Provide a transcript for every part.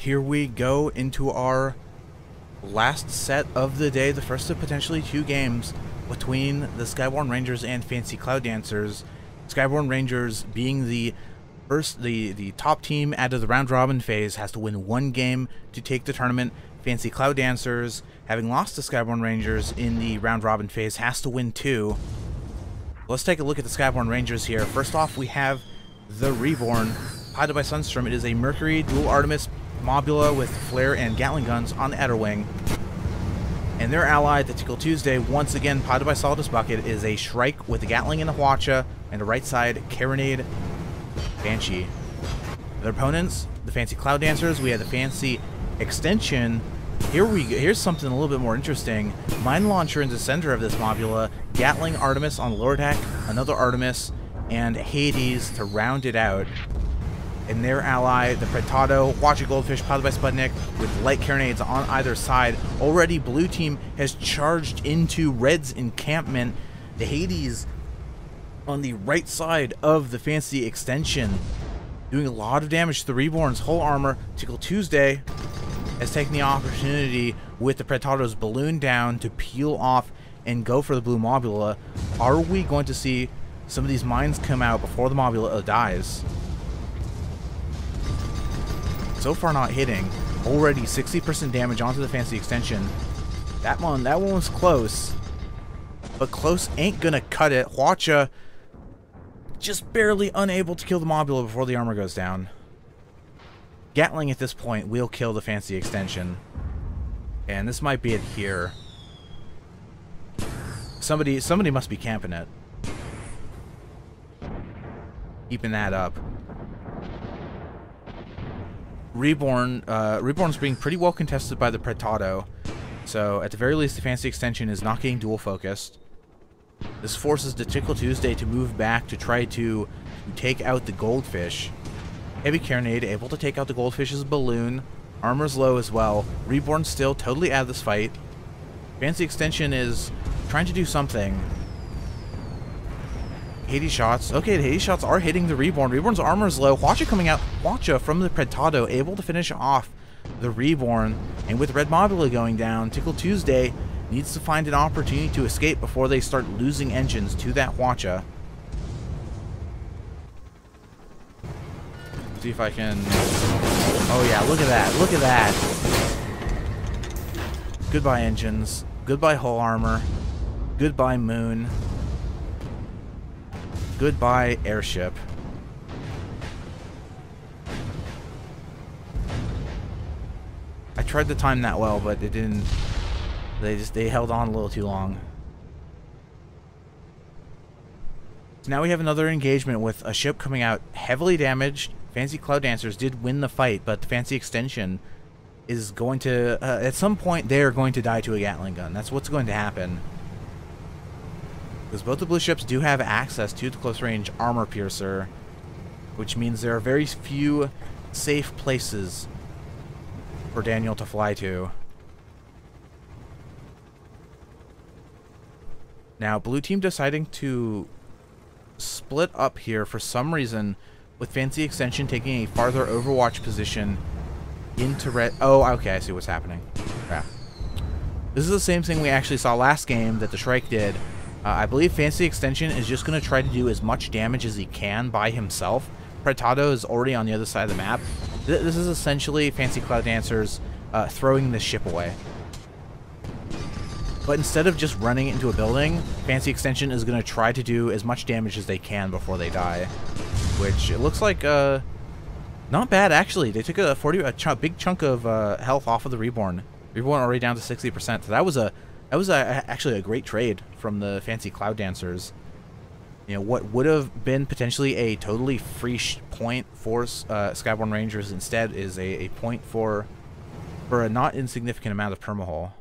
here we go into our last set of the day, the first of potentially 2 games between the Skyborne Rangers and Fancy Cloud Dancers. Skyborne Rangers being the top team out of the round robin phase has to win 1 game to take the tournament. Fancy Cloud Dancers, having lost to Skyborne Rangers in the round robin phase, has to win 2. Let's take a look at the Skyborne Rangers here. First off, we have the Reborn, piloted by Sunstrom. It is a Mercury dual Artemis Mobula with flare and Gatling guns on the outer wing. And their ally, the Tickle Tuesday, once again piloted by Solidus Bucket, is a Shrike with a Gatling and a Hwacha, and a right side Carronade Banshee. Their opponents, the Fancy Cloud Dancers, we have the Fancy Extension. Here's something a little bit more interesting. Mine Launcher in the center of this Mobula, Gatling Artemis on lower deck, another Artemis, and Hades to round it out. And their ally, the Pretado, Hwacha Goldfish, piloted by Sputnik, with light carronades on either side. Already, blue team has charged into red's encampment. The Hades on the right side of the Fancy Extension, doing a lot of damage to the Reborn's whole armor. Tickle Tuesday has taken the opportunity with the Pretado's balloon down to peel off and go for the blue Mobula. Are we going to see some of these mines come out before the Mobula dies? So far not hitting. Already 60% damage onto the Fancy Extension. That one was close. But close ain't gonna cut it. Hwacha just barely unable to kill the Mobula before the armor goes down. Gatling at this point will kill the Fancy Extension. And this might be it here. Somebody must be camping it. Keeping that up. Reborn's being pretty well contested by the Pretado, so at the very least the Fancy Extension is not getting dual focused. This forces the Tickle Tuesday to move back to try to take out the Goldfish. Heavy Carronade able to take out the Goldfish's balloon. Armor's low as well. Reborn still totally out of this fight. Fancy Extension is trying to do something. Hades shots. Okay, the Hades shots are hitting the Reborn. Reborn's armor is low. Hwacha coming out. Hwacha from the Pretado able to finish off the Reborn. And with Red Mobula going down, Tickle Tuesday needs to find an opportunity to escape before they start losing engines to that Hwacha. See if I can... Oh yeah, look at that. Look at that. Goodbye engines. Goodbye hull armor. Goodbye moon. Goodbye airship. I tried to time that well, but it didn't. They held on a little too long. So now we have another engagement with a ship coming out heavily damaged. Fancy Cloud Dancers did win the fight, but the Fancy Extension is going to at some point they are going to die to a Gatling gun. That's what's going to happen. Because both the blue ships do have access to the close-range armor piercer, which means there are very few safe places for Daniel to fly to. Now, blue team deciding to split up here for some reason, with Fancy Extension taking a farther overwatch position into red. Oh, okay, I see what's happening. Crap. This is the same thing we actually saw last game that the Shrike did. I believe Fancy Extension is just going to try to do as much damage as he can by himself. Pretado is already on the other side of the map. This is essentially Fancy Cloud Dancers throwing the ship away. But instead of just running into a building, Fancy Extension is going to try to do as much damage as they can before they die. Which, it looks like, not bad actually. They took a big chunk of health off of the Reborn. Reborn already down to 60%. So that was actually a great trade from the Fancy Cloud Dancers. You know, what would have been potentially a totally free point for Skyborne Rangers instead is a point for a not insignificant amount of permahull.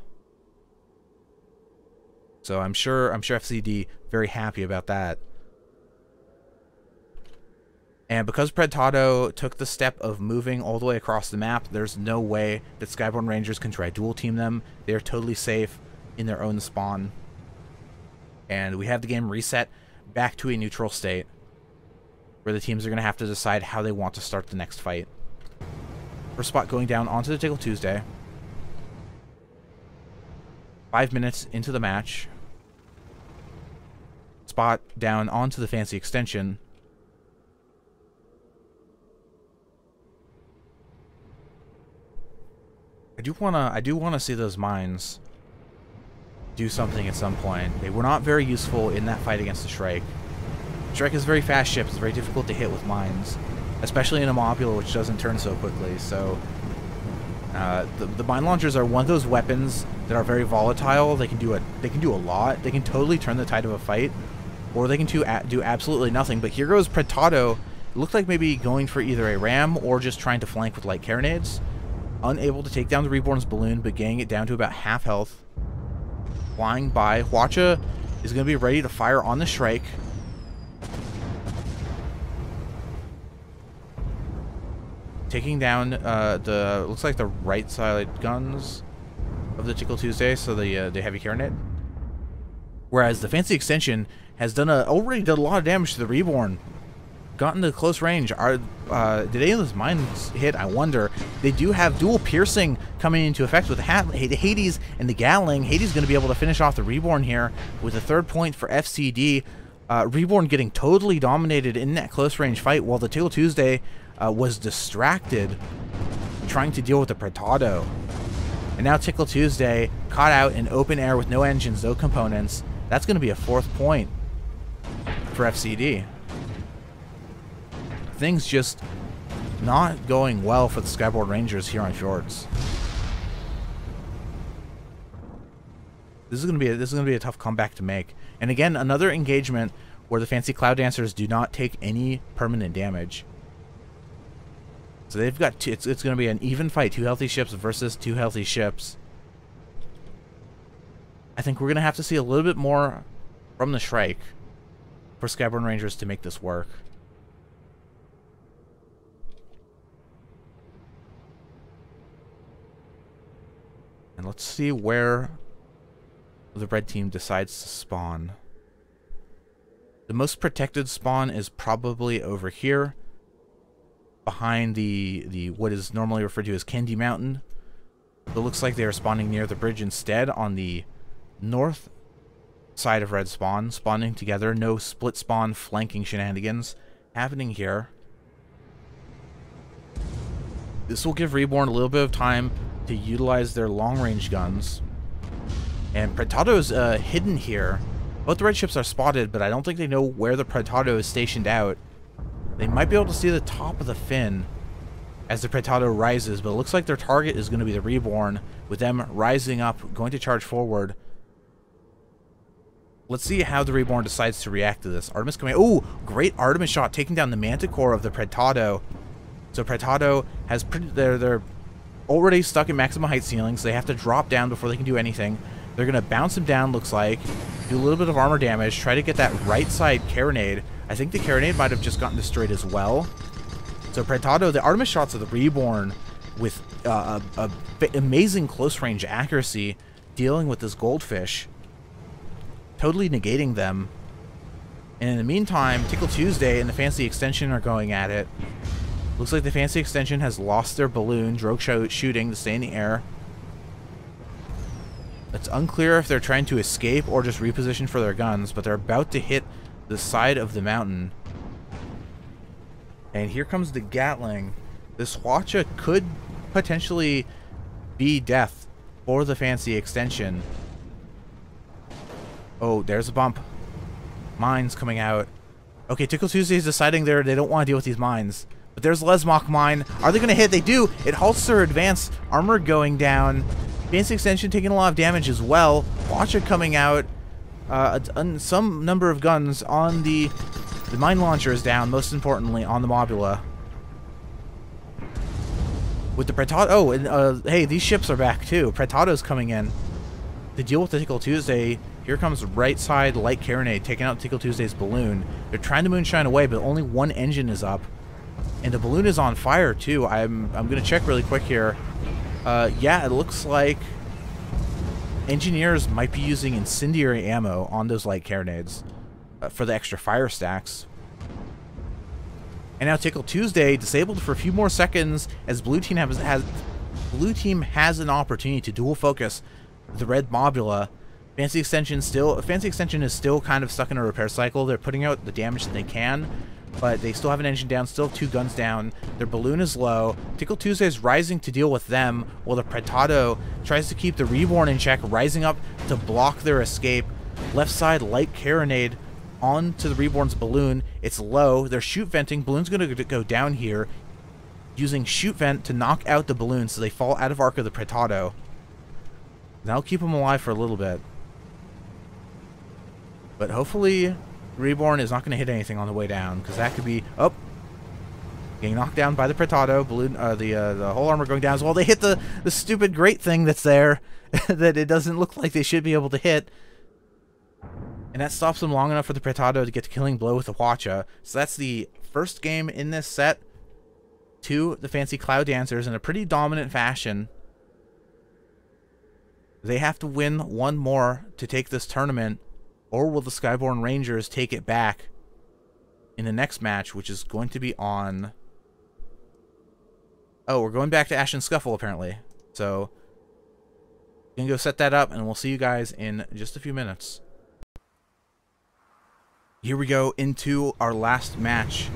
So I'm sure FCD very happy about that. And because Pretado took the step of moving all the way across the map, there's no way that Skyborne Rangers can try dual team them. They're totally safe in their own spawn. And we have the game reset back to a neutral state, where the teams are going to have to decide how they want to start the next fight. First spot going down onto the Tickle Tuesday. 5 minutes into the match. Spot down onto the Fancy Extension. I do wanna see those mines do something at some point. They were not very useful in that fight against the Shrike. Shrike is a very fast ship. It's very difficult to hit with mines, especially in a Mobula, which doesn't turn so quickly. So the mine launchers are one of those weapons that are very volatile. They can do a lot. They can totally turn the tide of a fight, or they can do absolutely nothing. But here goes Pretado. It looked like maybe going for either a ram or just trying to flank with light carronades. Unable to take down the Reborn's balloon, but getting it down to about half health. Flying by. Hwacha is going to be ready to fire on the Shrike. Taking down looks like the right side guns of the Tickle Tuesday, so the heavy carronade. Whereas the Fancy Extension has already done a lot of damage to the Reborn. Gotten to close range. Did any of those mines hit? I wonder. They do have dual piercing coming into effect with the Hades and the Gatling. Hades going to be able to finish off the Reborn here with a 3rd point for FCD. Reborn getting totally dominated in that close range fight, while the Tickle Tuesday was distracted trying to deal with the Pretado. And now Tickle Tuesday caught out in open air with no engines, no components. That's going to be a 4th point for FCD. Things just not going well for the Skyborne Rangers here on Fjords. This is going to be a tough comeback to make. And again, another engagement where the Fancy Cloud Dancers do not take any permanent damage. So they've got it's going to be an even fight, 2 healthy ships versus 2 healthy ships. I think we're going to have to see a little bit more from the Shrike for Skyborne Rangers to make this work. And let's see where the red team decides to spawn. The most protected spawn is probably over here, behind the what is normally referred to as Candy Mountain. It looks like they are spawning near the bridge instead on the north side of red spawn, spawning together. No split spawn flanking shenanigans happening here. This will give Reborn a little bit of time to utilize their long-range guns. And Pretado's hidden here. Both the red ships are spotted, but I don't think they know where the Pretado is stationed out. They might be able to see the top of the fin as the Pretado rises, but it looks like their target is going to be the Reborn, with them rising up, going to charge forward. Let's see how the Reborn decides to react to this. Artemis coming. Ooh, great Artemis shot, taking down the Manticore of the Pretado. So Pretado has they're already stuck in maximum height ceilings. They have to drop down before they can do anything. They're going to bounce him down, looks like. Do a little bit of armor damage. Try to get that right side carronade. I think the carronade might have just gotten destroyed as well. So Pretado, the Artemis shots of the Reborn with amazing close range accuracy, dealing with this goldfish, totally negating them. And in the meantime, Tickle Tuesday and the Fancy Extension are going at it. Looks like the Fancy Extension has lost their balloon, drogue shooting to stay in the air. It's unclear if they're trying to escape or just reposition for their guns, but they're about to hit the side of the mountain. And here comes the Gatling. This Hwacha could potentially be death for the Fancy Extension. Oh, there's a bump. Mines coming out. Okay, Tickle Tuesday is deciding they don't want to deal with these mines. But there's Lesmok mine. Are they going to hit? They do. It halts their advance. Armor going down. Fancy Extension taking a lot of damage as well. Hwacha coming out. Some number of guns on the mine launcher is down, most importantly on the Mobula. With the Pretado, oh, and hey, these ships are back too. Pretado's coming in to deal with the Tickle Tuesday. Here comes right side light carronade taking out Tickle Tuesday's balloon. They're trying to moonshine away, but only one engine is up, and the balloon is on fire too. I'm gonna check really quick here. Yeah, it looks like engineers might be using incendiary ammo on those light carronades for the extra fire stacks. And now Tickle Tuesday disabled for a few more seconds as blue team has an opportunity to dual focus the red Mobula. Fancy Extension is still kind of stuck in a repair cycle. They're putting out the damage that they can, but they still have an engine down, still have 2 guns down. Their balloon is low. Tickle Tuesday is rising to deal with them, while the Pretado tries to keep the Reborn in check, rising up to block their escape. Left side light carronade onto the Reborn's balloon. It's low. They're shoot venting. Balloon's going to go down here, using shoot vent to knock out the balloon so they fall out of arc of the Pretado. That'll keep them alive for a little bit. But hopefully Reborn is not going to hit anything on the way down, because that could be... Oh! Getting knocked down by the Pretado. Balloon, the whole armor going down as well. They hit the stupid great thing that's there that it doesn't look like they should be able to hit. And that stops them long enough for the Pretado to get the killing blow with the Hwacha. So that's the first game in this set to the Fancy Cloud Dancers in a pretty dominant fashion. They have to win one more to take this tournament, or will the Skyborne Rangers take it back in the next match, which is going to be on... Oh, we're going back to Ash and Scuffle, apparently. So, we can go set that up, and we'll see you guys in just a few minutes. Here we go into our last match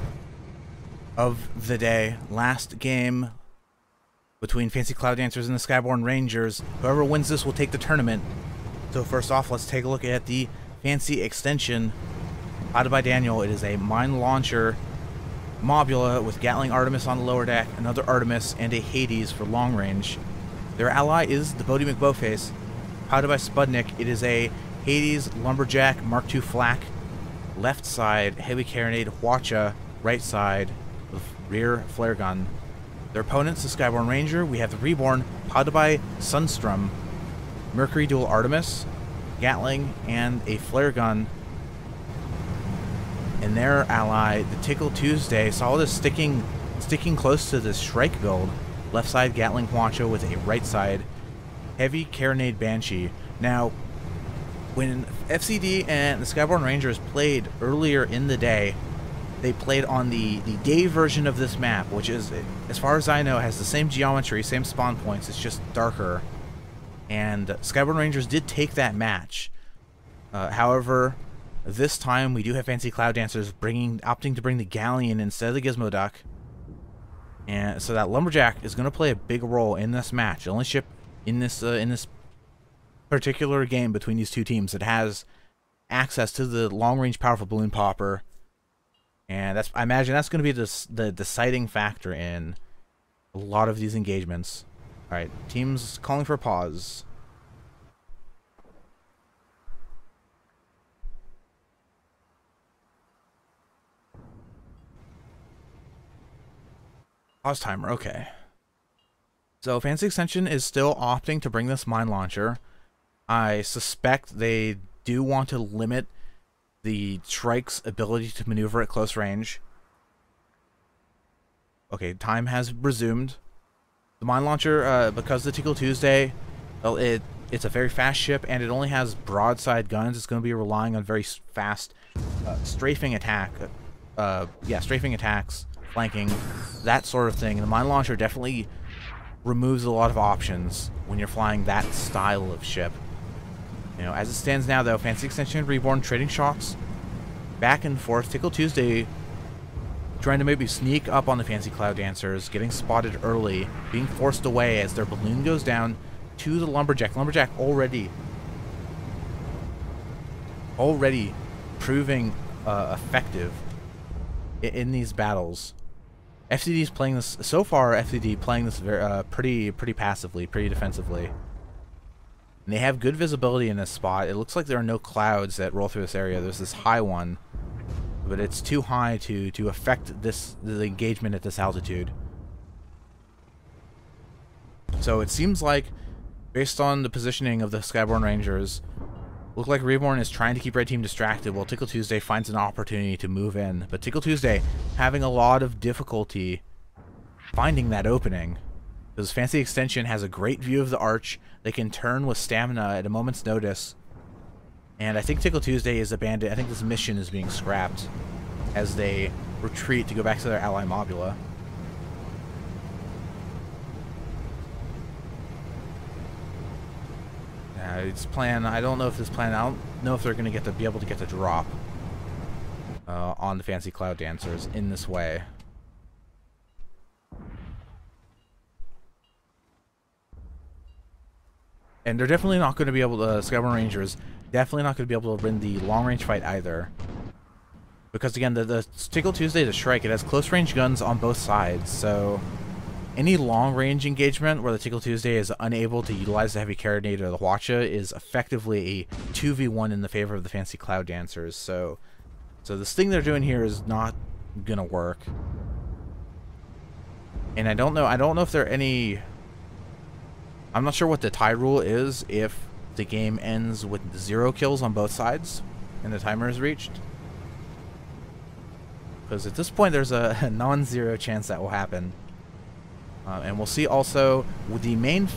of the day. Last game between Fancy Cloud Dancers and the Skyborne Rangers. Whoever wins this will take the tournament. So first off, let's take a look at the Fancy Extension. Piloted by Daniel, it is a mine launcher Mobula with Gatling Artemis on the lower deck, another Artemis, and a Hades for long range. Their ally is the Bodie McBowface. Piloted by Spudnik, it is a Hades Lumberjack Mark II Flak. Left side, heavy carronade Hwacha. Right side, with rear flare gun. Their opponents, the Skyborne Ranger, we have the Reborn, piloted by Sunstrom. Mercury Dual Artemis, Gatling, and a flare gun. And their ally, the Tickle Tuesday, saw this sticking close to this Shrike build. Left side Gatling Hwacha with a right side heavy carronade Banshee. Now, when FCD and the Skyborne Rangers played earlier in the day, they played on the day version of this map, which is, as far as I know, has the same geometry, same spawn points, it's just darker. And Skyborne Rangers did take that match. However, this time we do have Fancy Cloud Dancers opting to bring the Galleon instead of the Gizmo Duck. And so that Lumberjack is going to play a big role in this match. The only ship in this particular game between these two teams that has access to the long-range powerful balloon popper, and I imagine that's going to be the deciding factor in a lot of these engagements. All right, teams calling for pause. Pause timer. Okay. So Fancy Extension is still opting to bring this mine launcher. I suspect they do want to limit the Shrike's ability to maneuver at close range. Okay, time has resumed. The mine launcher, because the Tickle Tuesday, well, it's a very fast ship, and it only has broadside guns. It's going to be relying on very fast strafing attack. Strafing attacks, flanking, that sort of thing. And the mine launcher definitely removes a lot of options when you're flying that style of ship. You know, as it stands now, though, Fancy Extension and Reborn trading shots back and forth. Tickle Tuesday trying to maybe sneak up on the Fancy Cloud Dancers, getting spotted early, being forced away as their balloon goes down to the Lumberjack. Lumberjack already proving effective in these battles. FCD's playing this so far. FCD playing this very pretty passively, pretty defensively. And they have good visibility in this spot. It looks like there are no clouds that roll through this area. There's this high one, but it's too high to affect the engagement at this altitude. So it seems like, based on the positioning of the Skyborne Rangers, look like Reborn is trying to keep Red Team distracted while Tickle Tuesday finds an opportunity to move in. But Tickle Tuesday having a lot of difficulty finding that opening. Because Fancy Extension has a great view of the arch. They can turn with stamina at a moment's notice. And I think Tickle Tuesday is abandoned. I think this mission is being scrapped as they retreat to go back to their ally Mobula. It's plan. I don't know if this plan. I don't know if they're going to be able to get the drop on the Fancy Cloud Dancers in this way. And they're definitely not going to be able to. Skyborne Rangers definitely not going to be able to win the long range fight either. Because again, the Tickle Tuesday, the Shrike, it has close range guns on both sides. So any long-range engagement where the Tickle Tuesday is unable to utilize the Heavy Carronade or the Hwacha is effectively a 2v1 in the favor of the Fancy Cloud Dancers. So this thing they're doing here is not gonna work. And I don't know if there are any... I'm not sure what the tie rule is if the game ends with 0 kills on both sides and the timer is reached. Because at this point there's a non-zero chance that will happen. And we'll see also, with the main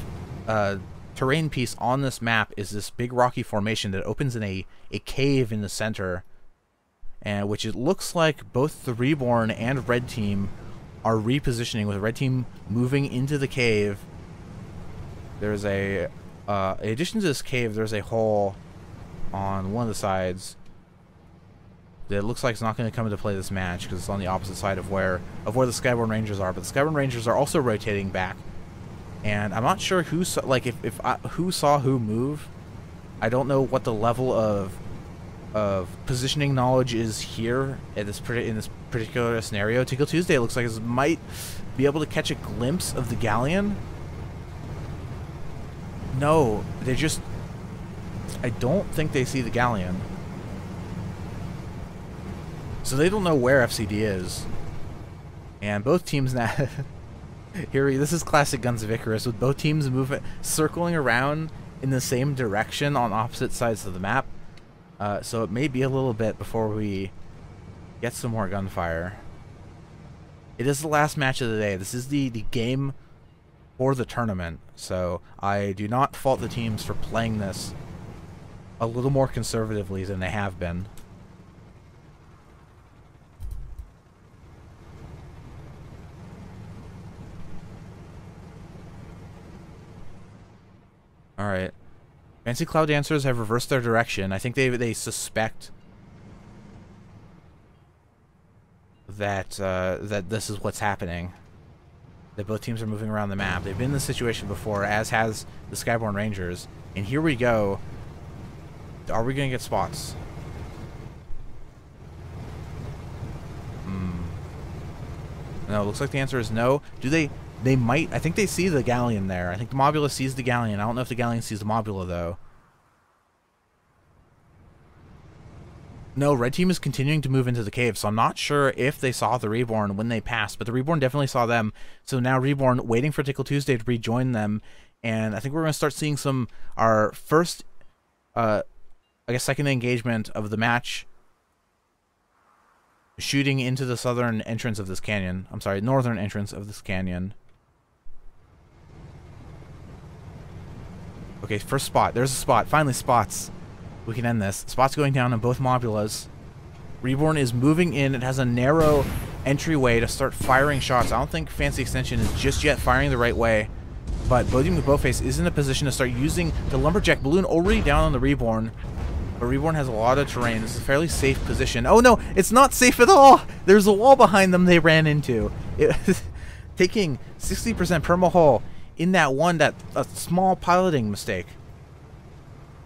terrain piece on this map is this big rocky formation that opens in a cave in the center, and which it looks like both the Reborn and Red Team are repositioning, with Red Team moving into the cave. There's in addition to this cave, there's a hole on one of the sides that looks like it's not going to come into play this match because it's on the opposite side of where the Skyborne Rangers are. But the Skyborne Rangers are also rotating back, and I'm not sure who saw, like who saw who move. I don't know what the level of positioning knowledge is here at in this particular scenario. Tickle Tuesday looks like it might be able to catch a glimpse of the galleon. No, they just... I don't think they see the galleon. So they don't know where FCD is. And both teams now... this is classic Guns of Icarus, with both teams circling around in the same direction on opposite sides of the map. So it may be a little bit before we get some more gunfire. It is the last match of the day. This is the game for the tournament. So I do not fault the teams for playing this a little more conservatively than they have been. Alright. Fancy Cloud Dancers have reversed their direction. I think they suspect that that this is what's happening. That both teams are moving around the map. They've been in this situation before, as has the Skyborne Rangers. And here we go. Are we going to get spots? No, it looks like the answer is no. Do they... They might... I think they see the galleon there. I think the Mobula sees the galleon. I don't know if the galleon sees the Mobula, though. No, Red Team is continuing to move into the cave, so I'm not sure if they saw the Reborn when they passed, but the Reborn definitely saw them. So now Reborn waiting for Tickle Tuesday to rejoin them, and I think we're going to start seeing our first, I guess, second engagement of the match, shooting into the southern entrance of this canyon. I'm sorry, northern entrance of this canyon. Okay, first spot. There's a spot. Finally, spots. We can end this. Spots going down on both Mobulas. Reborn is moving in. It has a narrow entryway to start firing shots. I don't think Fancy Extension is just yet firing the right way, but Bodium Bowface is in a position to start using the Lumberjack Balloon already down on the Reborn. But Reborn has a lot of terrain. This is a fairly safe position. Oh no, it's not safe at all! There's a wall behind them they ran into. Taking 60% perma hull in a small piloting mistake.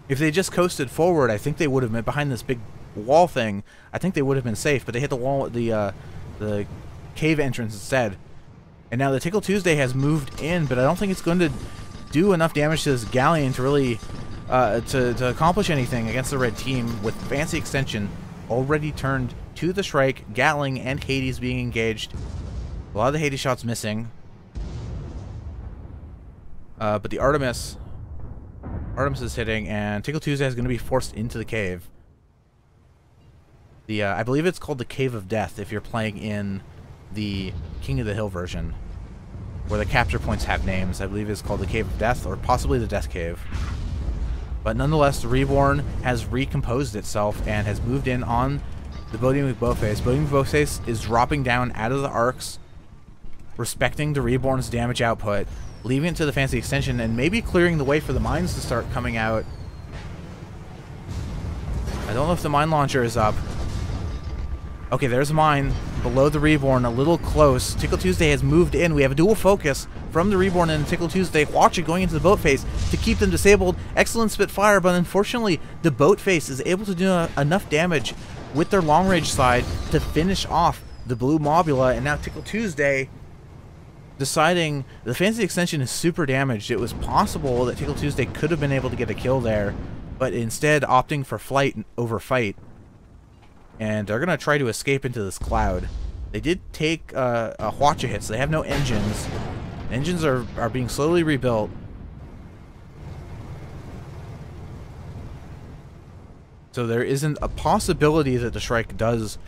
If they just coasted forward, I think they would have been behind this big wall thing. I think they would have been safe, but they hit the wall, the cave entrance instead. And now the Tickle Tuesday has moved in, but I don't think it's going to do enough damage to this galleon to really to accomplish anything against the Red Team, with Fancy Extension already turned to the Shrike, Gatling, and Hades being engaged. A lot of the Hades shots missing. But the Artemis is hitting, and Tickle Tuesday is going to be forced into the cave. I believe it's called the Cave of Death if you're playing in the King of the Hill version, where the capture points have names. I believe it's called the Cave of Death, or possibly the Death Cave. But nonetheless, the Reborn has recomposed itself and has moved in on the Bodhi McBowface. Bodhi McBowface is dropping down out of the arcs, respecting the Reborn's damage output, leaving it to the Fancy Extension, and maybe clearing the way for the mines to start coming out. I don't know if the mine launcher is up. Okay, there's a mine below the Reborn, a little close. Tickle Tuesday has moved in. We have a dual focus from the Reborn and Tickle Tuesday. Watch it going into the boat face to keep them disabled. Excellent Spitfire, but unfortunately, the boat face is able to do enough damage with their long range side to finish off the blue Mobula. And now Tickle Tuesday deciding the Fancy Extension is super damaged. It was possible that Tickle Tuesday could have been able to get a kill there, but instead opting for flight over fight. And they're going to try to escape into this cloud. They did take a Hwacha hit, so they have no engines. Engines are being slowly rebuilt. So there isn't a possibility that the Shrike does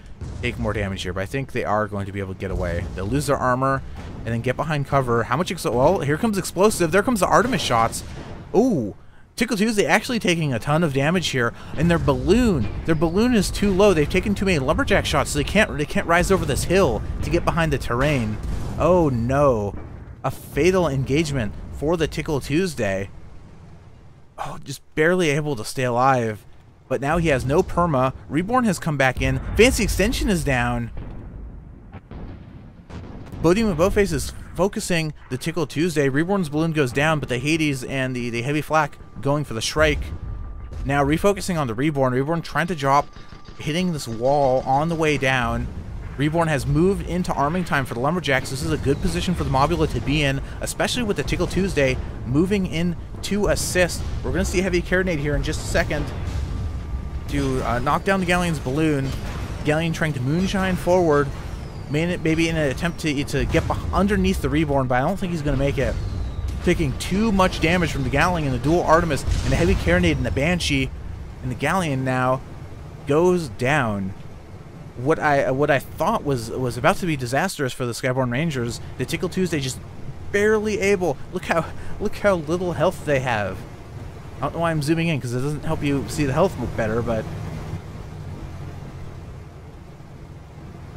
take more damage here, but I think they are going to be able to get away. They'll lose their armor and then get behind cover. How much well, here comes Explosive. There comes the Artemis shots. Ooh. Tickle Tuesday actually taking a ton of damage here, and their balloon is too low. They've taken too many lumberjack shots, so they can't rise over this hill to get behind the terrain. Oh no, a fatal engagement for the Tickle Tuesday. Oh, just barely able to stay alive, but now he has no perma. Reborn has come back in. Fancy Extension is down. Bodhi McBowface is focusing the Tickle Tuesday. Reborn's balloon goes down, but the Hades and the heavy flak going for the Shrike. Now refocusing on the Reborn. Reborn trying to drop, hitting this wall on the way down. Reborn has moved into arming time for the Lumberjacks. This is a good position for the Mobula to be in, especially with the Tickle Tuesday moving in to assist. We're going to see a heavy Carronade here in just a second to knock down the Galleon's balloon. Galleon trying to moonshine forward, maybe in an attempt to get underneath the Reborn, but I don't think he's going to make it. Taking too much damage from the Galleon, the dual Artemis, and the heavy Carronade and the Banshee, and the Galleon now goes down. What I thought was about to be disastrous for the Skyborne Rangers, the Tickle Tuesday just barely able. Look how little health they have. I don't know why I'm zooming in, because it doesn't help you see the health look better, but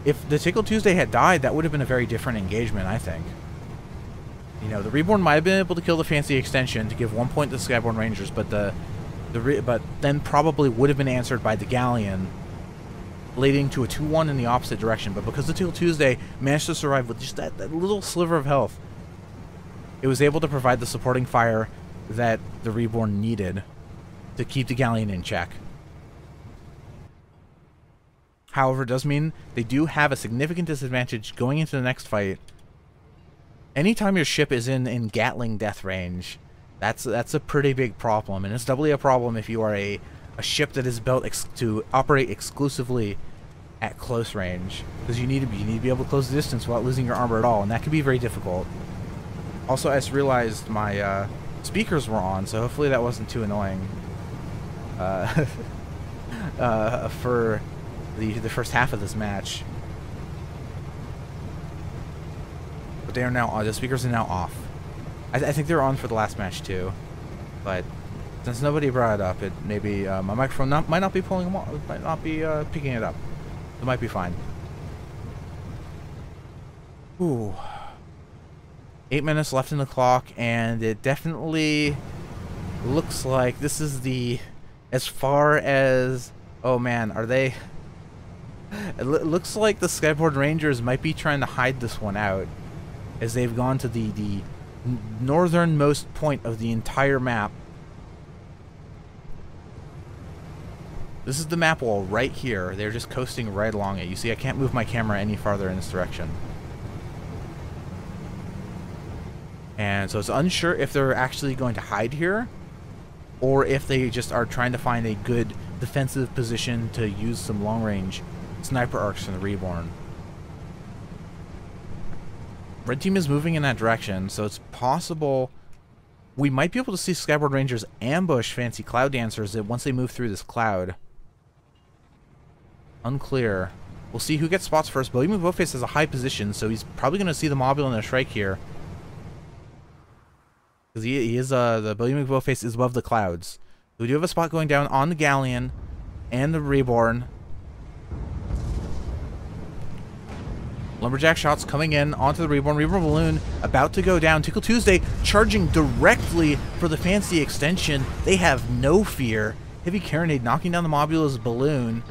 if the Tickle Tuesday had died, that would have been a very different engagement, I think. You know, the Reborn might have been able to kill the Fancy Extension to give 1 point to the Skyborne Rangers, but but then probably would have been answered by the Galleon, leading to a 2-1 in the opposite direction. But because the Tickle Tuesday managed to survive with just that little sliver of health, it was able to provide the supporting fire that the Reborn needed to keep the Galleon in check. However, it does mean they do have a significant disadvantage going into the next fight. Anytime your ship is in Gatling death range, that's a pretty big problem, and it's doubly a problem if you are a ship that is built to operate exclusively at close range, because you need to be able to close the distance without losing your armor at all, and that can be very difficult. Also, I just realized my speakers were on, so hopefully that wasn't too annoying for the first half of this match. But they are now on. The speakers are now off. I think they're on for the last match too, but since nobody brought it up, it maybe my microphone might not be pulling them off, might not be picking it up. It might be fine. Ooh, 8 minutes left in the clock, and it definitely looks like this is as far as. Oh man, are they? It looks like the Skyborne Rangers might be trying to hide this one out, as they've gone to the northernmost point of the entire map. This is the map wall right here. They're just coasting right along it. You see, I can't move my camera any farther in this direction. And so it's unsure if they're actually going to hide here, or if they just are trying to find a good defensive position to use some long-range sniper arcs from the Reborn. Red team is moving in that direction, so it's possible we might be able to see Skyborne Rangers ambush Fancy Cloud Dancers once they move through this cloud. Unclear. We'll see who gets spots first. Bodhi McBowface has a high position, so he's probably going to see the Mobula and the Shrike here. Because he is, the Bodhi McBowface is above the clouds. We do have a spot going down on the Galleon and the Reborn. Lumberjack shots coming in onto the Reborn. Reborn Balloon about to go down. Tickle Tuesday charging directly for the Fancy Extension. They have no fear. Heavy Carronade knocking down the Mobula's balloon.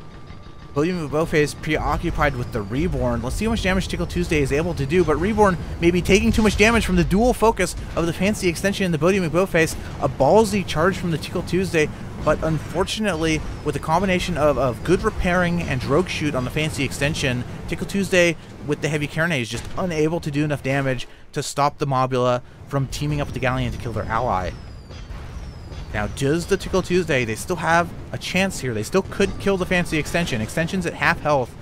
William Bowface preoccupied with the Reborn. Let's see how much damage Tickle Tuesday is able to do, but Reborn may be taking too much damage from the dual focus of the Fancy Extension and the Bodie McBowface. A ballsy charge from the Tickle Tuesday, but unfortunately, with a combination of good repairing and Rogue Shoot on the Fancy Extension, Tickle Tuesday with the Heavy Carronade is just unable to do enough damage to stop the Mobula from teaming up with the Galleon to kill their ally. Now, does the Tickle Tuesday, they still have a chance here. They still could kill the Fancy Extension. Extension's at half health.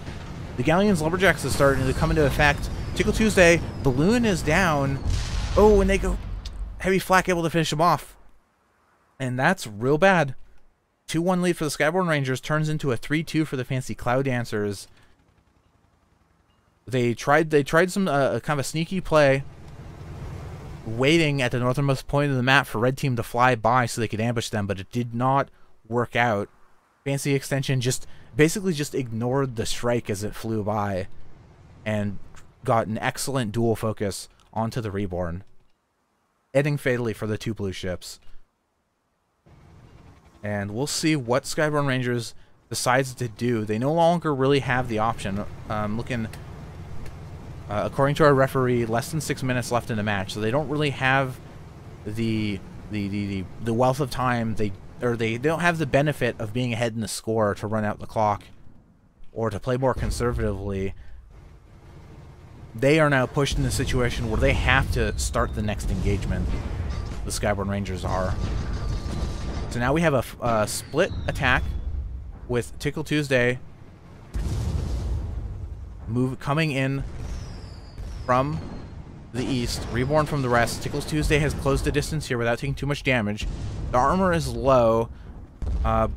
The Galleon's Lumberjacks is starting to come into effect. Tickle Tuesday, balloon is down. Oh, and they go Heavy Flak able to finish them off. And that's real bad. 2-1 lead for the Skyborne Rangers turns into a 3-2 for the Fancy Cloud Dancers. They tried some kind of a sneaky play, waiting at the northernmost point of the map for Red Team to fly by so they could ambush them, but it did not work out. Fancy Extension basically just ignored the strike as it flew by and got an excellent dual focus onto the Reborn, ending fatally for the 2 blue ships. And we'll see what Skyborne Rangers decides to do. They no longer really have the option. According to our referee, less than 6 minutes left in the match, so they don't really have the wealth of time. They don't have the benefit of being ahead in the score to run out the clock or to play more conservatively. They are now pushed in a situation where they have to start the next engagement. The Skyborne Rangers are. So now we have a split attack with Tickle Tuesday coming in from the east, Reborn from the rest. Tickle Tuesday has closed the distance here without taking too much damage. The armor is low. I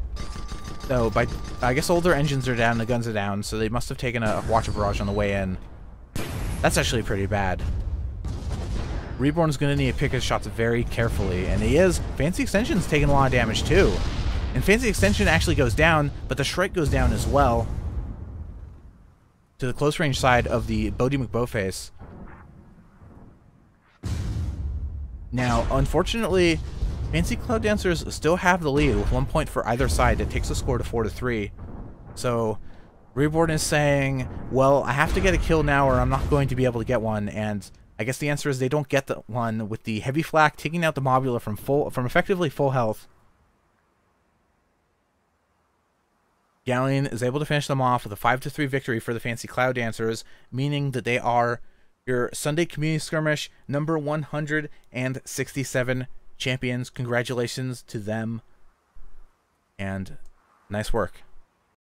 guess all their engines are down, the guns are down, so they must have taken a Watcher Barrage on the way in. That's actually pretty bad. Reborn's going to need to pick his shots very carefully, and he is. Fancy Extension's taking a lot of damage too. And Fancy Extension actually goes down, but the Shrike goes down as well to the close range side of the Bodie McBowface. Now, unfortunately, Fancy Cloud Dancers still have the lead with 1 point for either side. That takes the score to 4-3. So, Reborn is saying, well, I have to get a kill now or I'm not going to be able to get one, and I guess the answer is they don't get the one with the Heavy Flak taking out the Mobula from effectively full health. Galleon is able to finish them off with a 5-3 victory for the Fancy Cloud Dancers, meaning that they are your Sunday Community Skirmish number 167 champions. Congratulations to them, and nice work.